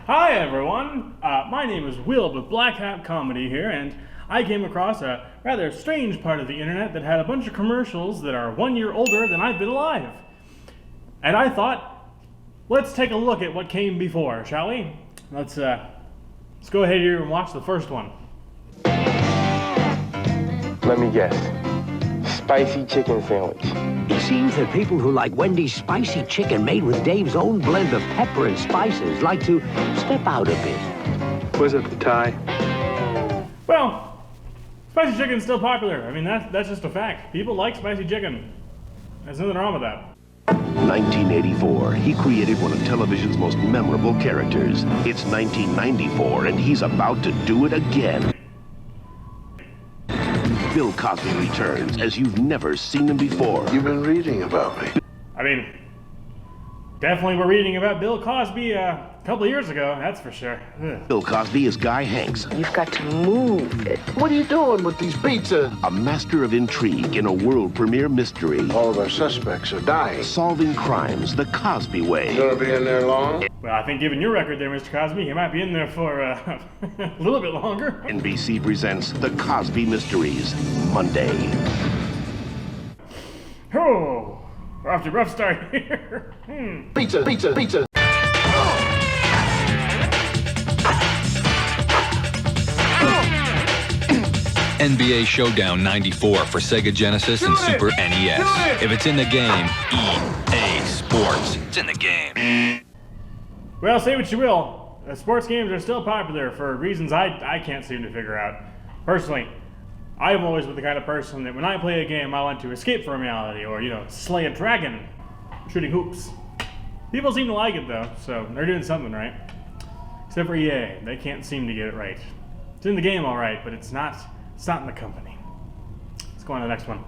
Hi everyone, my name is Will with Black Hat Comedy here, and I came across a rather strange part of the internet that had a bunch of commercials that are 1 year older than I've been alive. And I thought, let's take a look at what came before, shall we? Let's go ahead here and watch the first one. Let me guess. Spicy chicken sandwich. It seems that people who like Wendy's spicy chicken made with Dave's own blend of pepper and spices like to step out a bit. Was it the tie? Well, spicy chicken's still popular. I mean, that's just a fact. People like spicy chicken. There's nothing wrong with that. 1984, he created one of television's most memorable characters. It's 1994, and he's about to do it again. Bill Cosby returns as you've never seen him before. You've been reading about me. I mean, definitely we're reading about Bill Cosby a couple of years ago, that's for sure. Ugh. Bill Cosby is Guy Hanks, You've got to move it. What are you doing with these pizzas? a master of intrigue in a world premiere mystery, All of our suspects are dying. solving crimes the Cosby way. You gonna be in there long? Well, I think given your record there, Mr. Cosby, you might be in there for a little bit longer. NBC presents The Cosby Mysteries, Monday. Oh, we're off to a rough start here. Pizza, pizza, pizza. NBA Showdown 94 for Sega Genesis and Super NES. If it's in the game, EA Sports. It's in the game. Well, say what you will, sports games are still popular for reasons I can't seem to figure out. Personally, I'm always the kind of person that when I play a game, I want to escape from reality or, slay a dragon, shooting hoops. People seem to like it though, so they're doing something right. Except for EA, they can't seem to get it right. It's in the game all right, but it's not in the company. Let's go on to the next one.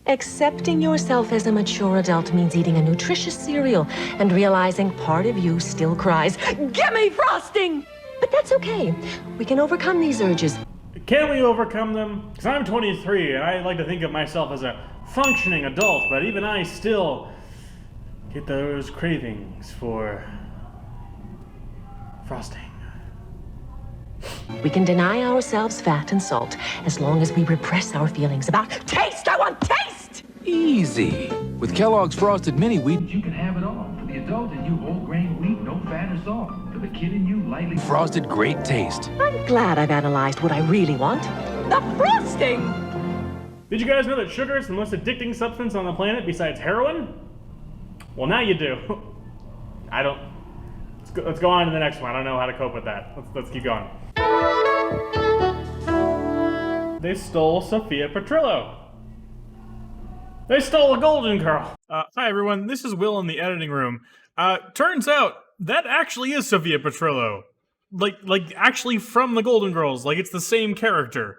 Accepting yourself as a mature adult means eating a nutritious cereal and realizing part of you still cries, "Give me frosting!" But that's okay. We can overcome these urges. Can we overcome them? Because I'm 23 and I like to think of myself as a functioning adult, but even I still get those cravings for frosting. We can deny ourselves fat and salt as long as we repress our feelings about taste. I want taste! Easy. With Kellogg's Frosted MiniWheat, You can have it all. For the adult in you, whole grain wheat, no fat or salt. For the kid in you, lightly frosted great taste. I'm glad I've analyzed what I really want. The frosting! Did you guys know that sugar is the most addicting substance on the planet besides heroin? Well, now you do. I don't. Let's go on to the next one. I don't know how to cope with that. Let's keep going. They stole Sophia Petrillo. They stole a Golden Girl. Hi everyone, this is Will in the editing room. Turns out that actually is Sophia Petrillo. Like actually from the Golden Girls. Like it's the same character.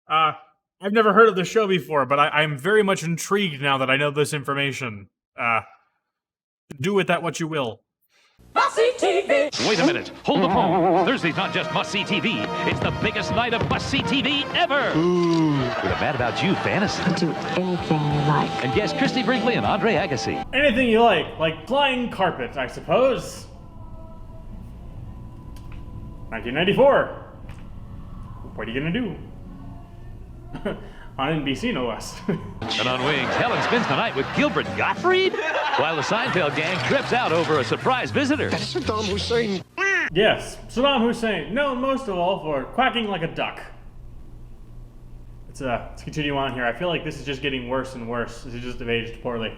I've never heard of the show before, but I'm very much intrigued now that I know this information. Do with that what you will. Must-see TV! Wait a minute. Hold the phone. Thursday's not just must-see TV. It's the biggest night of must-see TV ever. With a Mad About You fantasy. Do anything you like. And guest Christy Brinkley and Andre Agassi. Anything you like flying carpet, I suppose. 1994. What are you gonna do? On NBC, no less. And on Wings, Helen spends the night with Gilbert Gottfried, while the Seinfeld gang trips out over a surprise visitor. That's Saddam Hussein. Yes, Saddam Hussein, known most of all for quacking like a duck. Let's continue on here. I feel like this is just getting worse and worse. This is just have aged poorly.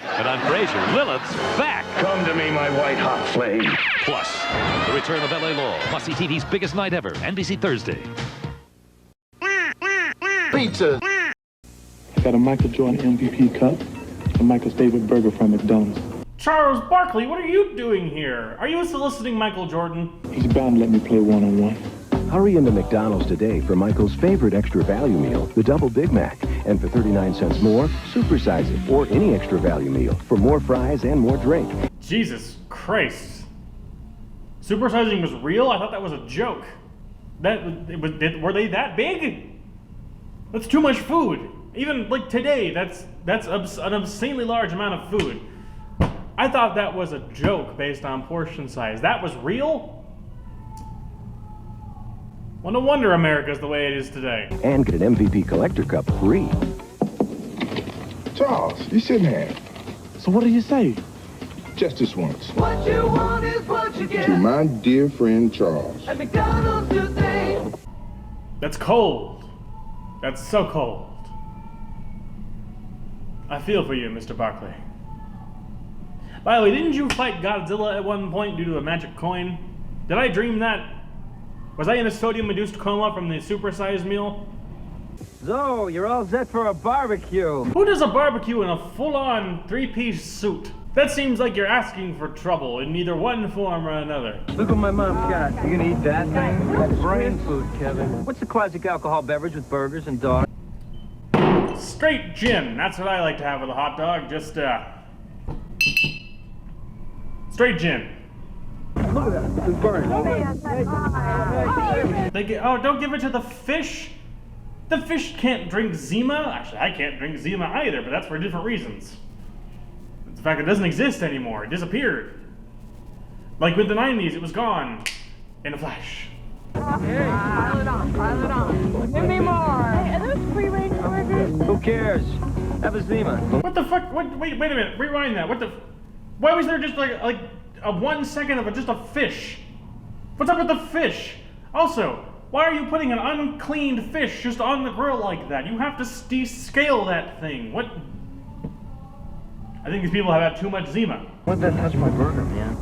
And on Frasier, Lilith's back. Come to me, my white hot flame. Plus, the return of L.A. Law, must-see TV's biggest night ever, NBC Thursday. Pizza. I got a Michael Jordan MVP cup and Michael's favorite burger from McDonald's. Charles Barkley, what are you doing here? Are you soliciting Michael Jordan? He's bound to let me play one-on-one. Hurry into McDonald's today for Michael's favorite extra value meal, the Double Big Mac. And for 39 cents more, supersize it or any extra value meal for more fries and more drink. Jesus Christ. Supersizing was real? I thought that was a joke. Were they that big? That's too much food. Even like today, that's an obscenely large amount of food. I thought that was a joke based on portion size. That was real? Well, no wonder America's the way it is today. And get an MVP Collector Cup free. Charles, you shouldn't have. So what do you say? Just this once. What you want is what you get. To my dear friend Charles. At McDonald's today. That's cold. That's so cold. I feel for you, Mr. Barkley. By the way, didn't you fight Godzilla at one point due to a magic coin? Did I dream that? Was I in a sodium-induced coma from the supersized meal? So, you're all set for a barbecue. Who does a barbecue in a full-on three-piece suit? That seems like you're asking for trouble in either one form or another. Look what my mom got. You gonna eat that thing? That's brain food, Kevin. What's the classic alcohol beverage with burgers and dogs? Straight gin. That's what I like to have with a hot dog. Just, straight gin. Look at that. It's burning. Oh, don't give it to the fish. The fish can't drink Zima. Actually, I can't drink Zima either, but that's for different reasons. The fact it doesn't exist anymore. It disappeared. Like with the 90s, it was gone in a flash. Pile it on. Give me more. Hey, are those free-range burgers? Who cares? Have a Zima. What the fuck? Wait a minute. Rewind that. Why was there just like a 1 second of just a fish? What's up with the fish? Also, why are you putting an uncleaned fish just on the grill like that? You have to descale that thing. What? I think these people have had too much Zima. What'd that touch my burger, man?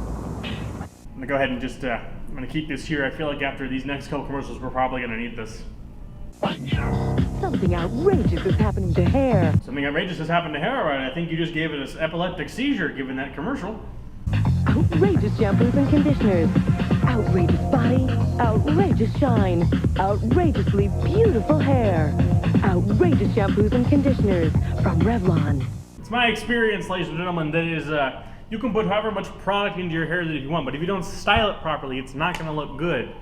I'm gonna go ahead and just, I'm gonna keep this here. I feel like after these next couple commercials, we're probably gonna need this. Something outrageous is happening to hair. Something outrageous has happened to hair, right? I think you just gave it an epileptic seizure given that commercial. Outrageous shampoos and conditioners. Outrageous body. Outrageous shine. Outrageously beautiful hair. Outrageous shampoos and conditioners from Revlon. It's my experience, ladies and gentlemen, that is, you can put however much product into your hair that you want, but if you don't style it properly, it's not gonna look good.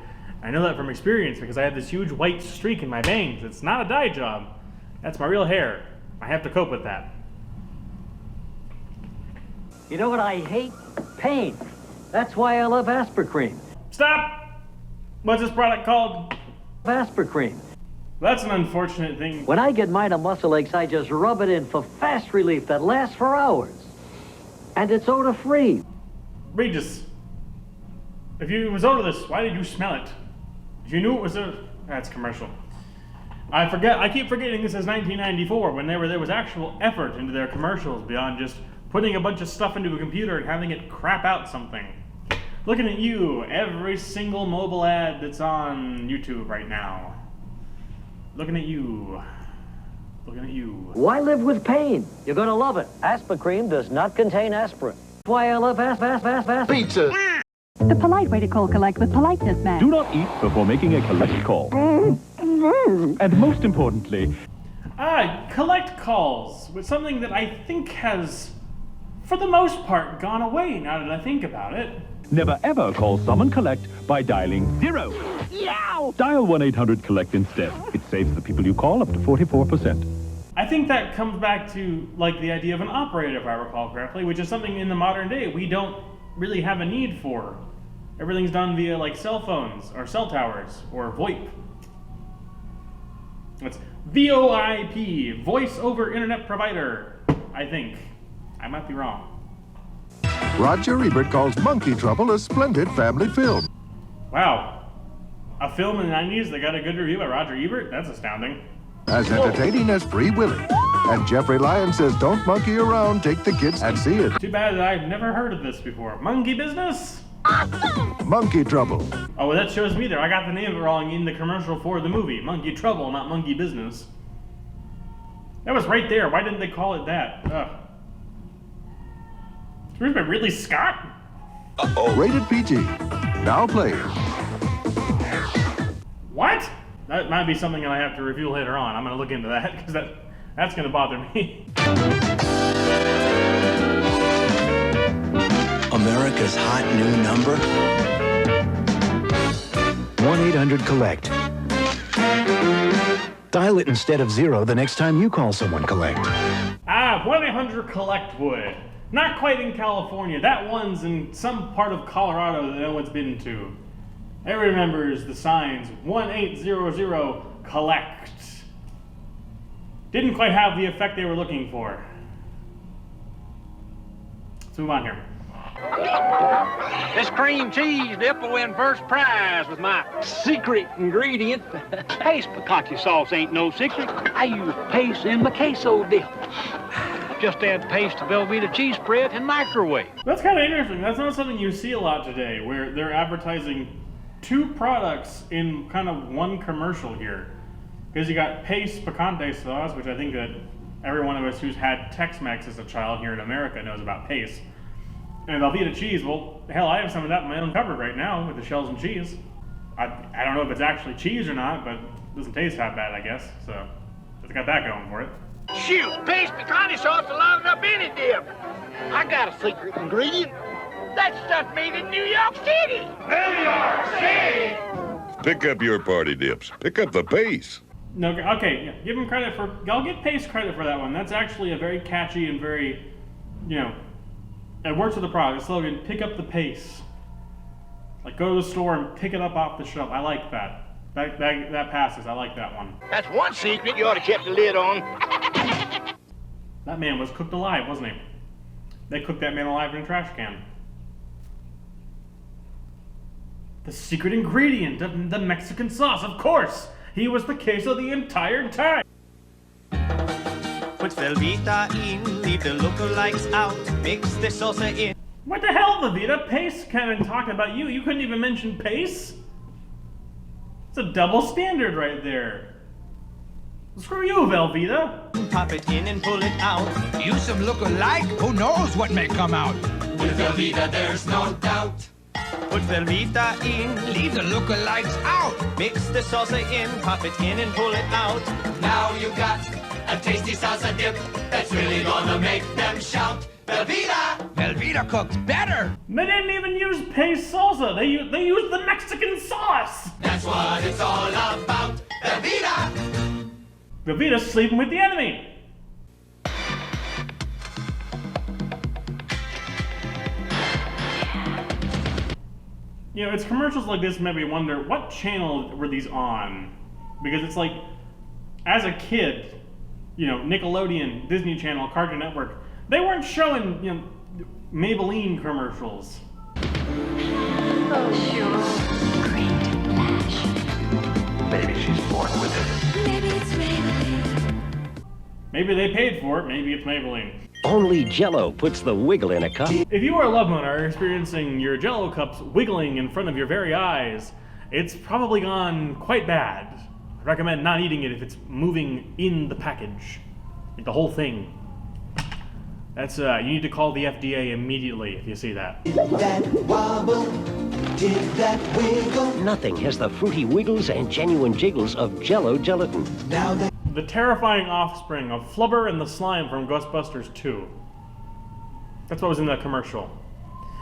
I know that from experience because I have this huge white streak in my bangs. It's not a dye job. That's my real hair. I have to cope with that. You know what I hate? Pain. That's why I love Aspercream. Stop! What's this product called? Aspercream. That's an unfortunate thing. When I get minor muscle aches, I just rub it in for fast relief that lasts for hours. And it's odor-free. Regis, if you was odorless, why did you smell it? If you knew it was that's commercial. I keep forgetting this is 1994 when there was actual effort into their commercials beyond just putting a bunch of stuff into a computer and having it crap out something. Looking at you, every single mobile ad that's on YouTube right now. Looking at you. Looking at you. Why live with pain? You're gonna love it. Aspercream does not contain aspirin. That's why I love Pizza. The polite way to call collect with politeness, man. Do not eat before making a collect call. And most importantly... collect calls was something that I think has, for the most part, gone away now that I think about it. Never ever call Summon Collect by dialing 0. Yow! Dial 1-800-COLLECT instead. It saves the people you call up to 44%. I think that comes back to, like, the idea of an operator, if I recall correctly, which is something in the modern day we don't really have a need for. Everything's done via, like, cell phones, or cell towers, or VoIP. It's VoIP, Voice over Internet Provider, I think. I might be wrong. Roger Ebert calls Monkey Trouble a splendid family film. Wow. A film in the 90s that got a good review by Roger Ebert? That's astounding. As entertaining as Free Willy. And Jeffrey Lyons says don't monkey around, take the kids and see it. Too bad that I've never heard of this before. Monkey Business? Monkey Trouble. Oh, well, that shows me there. I got the name of it wrong in the commercial for the movie. Monkey Trouble, not Monkey Business. That was right there. Why didn't they call it that? Ugh. It's written by Ridley Scott? Rated PG. Now playing. What? That might be something I have to review later on. I'm going to look into that because that's going to bother me. America's hot new number? 1-800-COLLECT. Dial it instead of 0 the next time you call someone collect. 1-800-COLLECT would. Not quite in California. That one's in some part of Colorado that no one's been to. Everyone remembers the signs, 1800 collect. Didn't quite have the effect they were looking for. Let's move on here. This cream cheese dip will win first prize with my secret ingredient. Paste piquante sauce ain't no secret. I use paste in my queso dip. Just add paste to Velveeta cheese spread and microwave. That's kind of interesting. That's not something you see a lot today, where they're advertising two products in kind of one commercial here. Because you got paste picante sauce, which I think that every one of us who's had Tex-Mex as a child here in America knows about paste. And Velveeta cheese, well, hell, I have some of that in my own cupboard right now with the shells and cheese. I don't know if it's actually cheese or not, but it doesn't taste that bad, I guess. So, it's got that going for it. Shoot, paste picante sauce will liven up any dip. I got a secret ingredient. That stuff made in New York City. New York City! Pick up your party dips. Pick up the pace. No, okay, yeah, give him credit for, I'll give Pace credit for that one. That's actually a very catchy and very, it works with the product. The slogan, pick up the pace. Like, go to the store and pick it up off the shelf. I like that. That passes. I like that one. That's one secret you ought to keep the lid on. That man was cooked alive, wasn't he? They cooked that man alive in a trash can. The secret ingredient of the Mexican sauce, of course. He was the queso the entire time. Put Velveeta in, leave the lookalikes out, mix the salsa in. What the hell, Velveeta? Pace kind of talking about you. You couldn't even mention Pace? It's a double standard right there. Screw you, Velveeta. Pop it in and pull it out. Use some lookalike. Who knows what may come out? With Velveeta, there's no doubt. Put Velveeta in, leave the lookalikes out. Mix the salsa in, pop it in and pull it out. Now you got a tasty salsa dip that's really gonna make them shout. Velveeta! Velveeta cooks better. They didn't even use Pace salsa. They used the Mexican sauce. That's what it's all about. Velveeta! Velveeta's sleeping with the enemy. It's commercials like this made me wonder, what channel were these on? Because it's like, as a kid, Nickelodeon, Disney Channel, Cartoon Network, they weren't showing, Maybelline commercials. Oh, sure. Great flash. Maybe she's born with it. Maybe it's Maybelline. Maybe they paid for it, maybe it's Maybelline. Only Jello puts the wiggle in a cup. If you or a loved one are experiencing your Jello cups wiggling in front of your very eyes, it's probably gone quite bad. I recommend not eating it if it's moving in the package. Like the whole thing. That's, you need to call the FDA immediately if you see that. Did that wobble? Did that wiggle? Nothing has the fruity wiggles and genuine jiggles of Jello gelatin. Now that The terrifying offspring of Flubber and the Slime from Ghostbusters 2. That's what was in that commercial.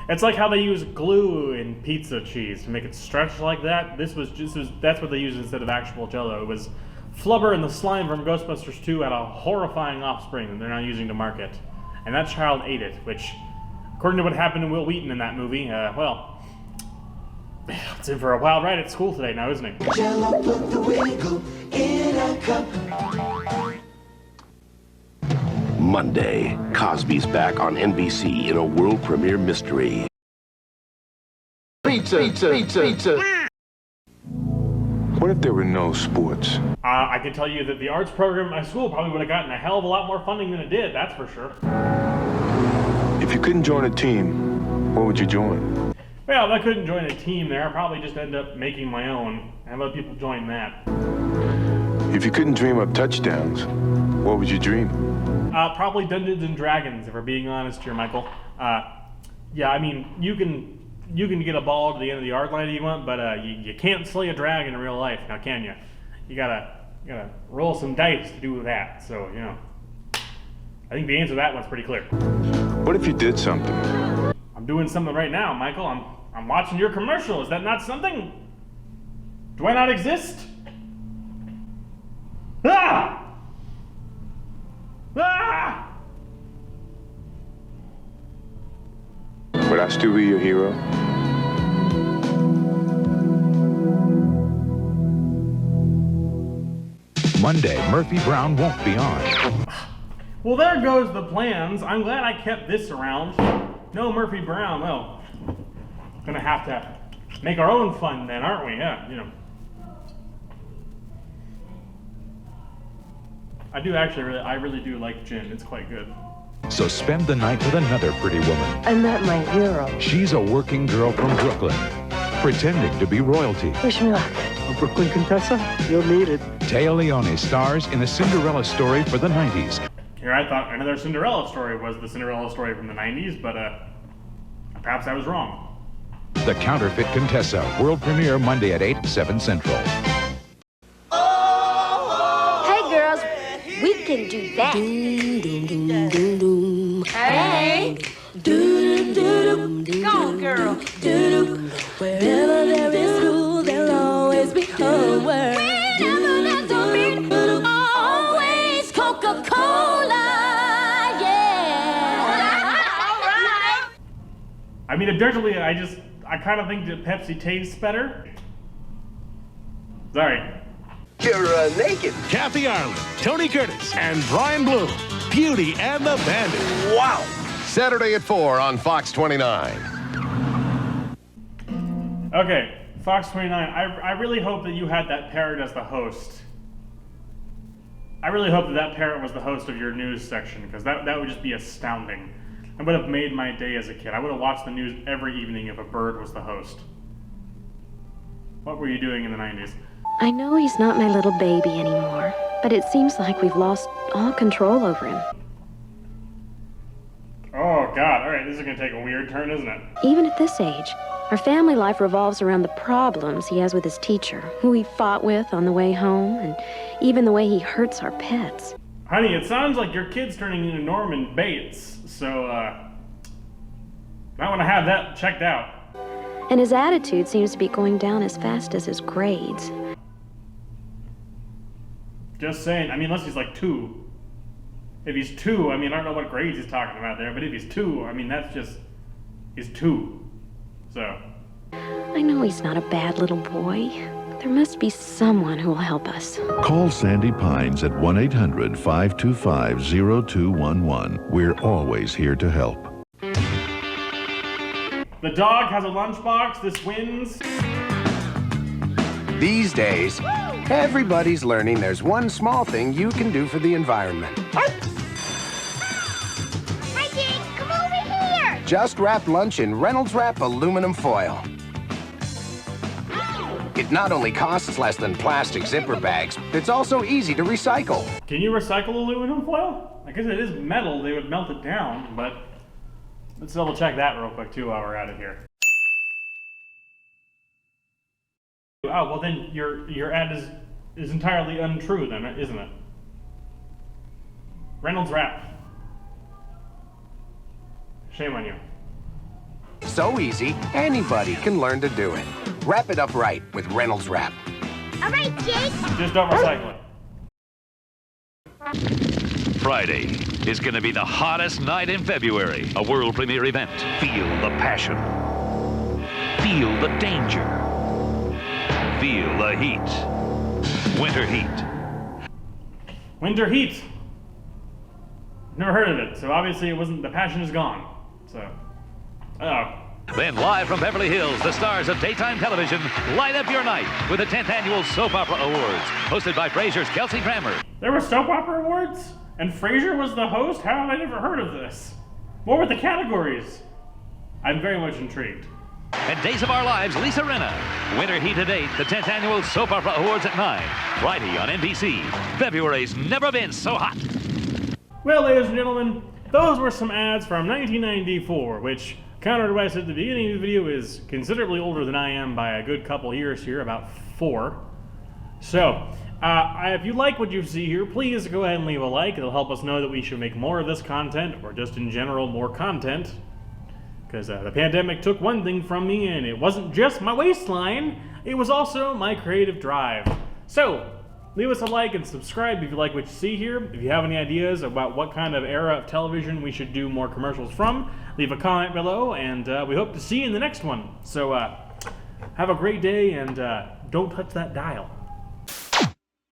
It's like how they use glue in pizza cheese to make it stretch like that. That's what they used instead of actual Jello. It was Flubber and the Slime from Ghostbusters 2 had a horrifying offspring that they're now using to market. And that child ate it, which, according to what happened to Will Wheaton in that movie, it's in for a wild ride at school today now, isn't it? Jello put the wiggle in a cup. Monday, Cosby's back on NBC in a world premiere mystery. Pizza, pizza, pizza, pizza. What if there were no sports? I can tell you that the arts program at my school probably would have gotten a hell of a lot more funding than it did, that's for sure. If you couldn't join a team, what would you join? Well, if I couldn't join a team there, I'd probably just end up making my own and let people join that. If you couldn't dream up touchdowns, what would you dream? Probably Dungeons and Dragons, if we're being honest here, Michael. Yeah, I mean, you can get a ball to the end of the yard line if you want, but you can't slay a dragon in real life, now can you? You gotta roll some dice to do that. So I think the answer to that one's pretty clear. What if you did something? I'm doing something right now, Michael. I'm watching your commercial. Is that not something? Do I not exist? Ah! Ah! Would I still be your hero? Monday, Murphy Brown won't be on. Well, there goes the plans. I'm glad I kept this around. No Murphy Brown. Well, gonna have to make our own fun then, aren't we? Yeah, you know. I really do like gin. It's quite good. So spend the night with another pretty woman. I met my hero. She's a working girl from Brooklyn, pretending to be royalty. Wish me luck. A Brooklyn Contessa? You'll need it. Taya Leone stars in a Cinderella Story for the 90s. Here, I thought another Cinderella Story was the Cinderella Story from the 90s, but perhaps I was wrong. The Counterfeit Contessa, world premiere Monday at 8, 7 Central. Hey, girls, we can do that. Hey. Go on, girl. Wherever there is school, there'll always be homework. Whenever there's a beat, always Coca-Cola, yeah. All right. I mean, objectively, I kind of think that Pepsi tastes better. Sorry. You're naked. Kathy Ireland, Tony Curtis, and Brian Bloom. Beauty and the Bandit. Wow. Saturday at 4 on Fox 29. Okay, Fox 29. I really hope that you had that parrot as the host. I really hope that parrot was the host of your news section, because that would just be astounding. It would have made my day as a kid. I would have watched the news every evening if a bird was the host. What were you doing in the 90s? I know he's not my little baby anymore, but it seems like we've lost all control over him. Oh, God. All right, this is going to take a weird turn, isn't it? Even at this age, our family life revolves around the problems he has with his teacher, who he fought with on the way home, and even the way he hurts our pets. Honey, it sounds like your kid's turning into Norman Bates, so, I want to have that checked out. And his attitude seems to be going down as fast as his grades. Just saying. I mean, unless he's like 2. If he's 2, I mean, I don't know what grades he's talking about there, but if he's 2, I mean, that's just, he's 2. So. I know he's not a bad little boy. There must be someone who will help us. Call Sandy Pines at 1-800-525-0211. We're always here to help. The dog has a lunchbox. This wins. These days, everybody's learning there's one small thing you can do for the environment. Hi, Jake. Come over here. Just wrap lunch in Reynolds Wrap aluminum foil. It not only costs less than plastic zipper bags, it's also easy to recycle. Can you recycle aluminum foil? I guess it is metal. They would melt it down, but let's double check that real quick too while we're out of here. Oh, well then your ad is entirely untrue then, isn't it? Reynolds Wrap. Shame on you. So easy, anybody can learn to do it. Wrap it up right with Reynolds Wrap. All right, Jake. Just don't recycle it. Friday is going to be the hottest night in February. A world premiere event. Feel the passion. Feel the danger. Feel the heat. Winter Heat. Winter Heat. Never heard of it, so obviously it wasn't. The passion is gone. So, Then live from Beverly Hills, the stars of daytime television light up your night with the 10th Annual Soap Opera Awards, hosted by Frasier's Kelsey Grammer. There were soap opera awards? And Frasier was the host? How have I never heard of this? What were the categories? I'm very much intrigued. And Days of Our Lives, Lisa Rinna. Winter Heat at 8, the 10th Annual Soap Opera Awards at 9. Friday on NBC. February's never been so hot. Well, ladies and gentlemen, those were some ads from 1994, which, counter to what I said at the beginning of the video, is considerably older than I am by a good couple years here, about 4. So, if you like what you see here, please go ahead and leave a like. It'll help us know that we should make more of this content, or just in general, more content. Because the pandemic took one thing from me, and it wasn't just my waistline, it was also my creative drive. So, leave us a like and subscribe if you like what you see here. If you have any ideas about what kind of era of television we should do more commercials from, leave a comment below, and we hope to see you in the next one. So have a great day, and don't touch that dial.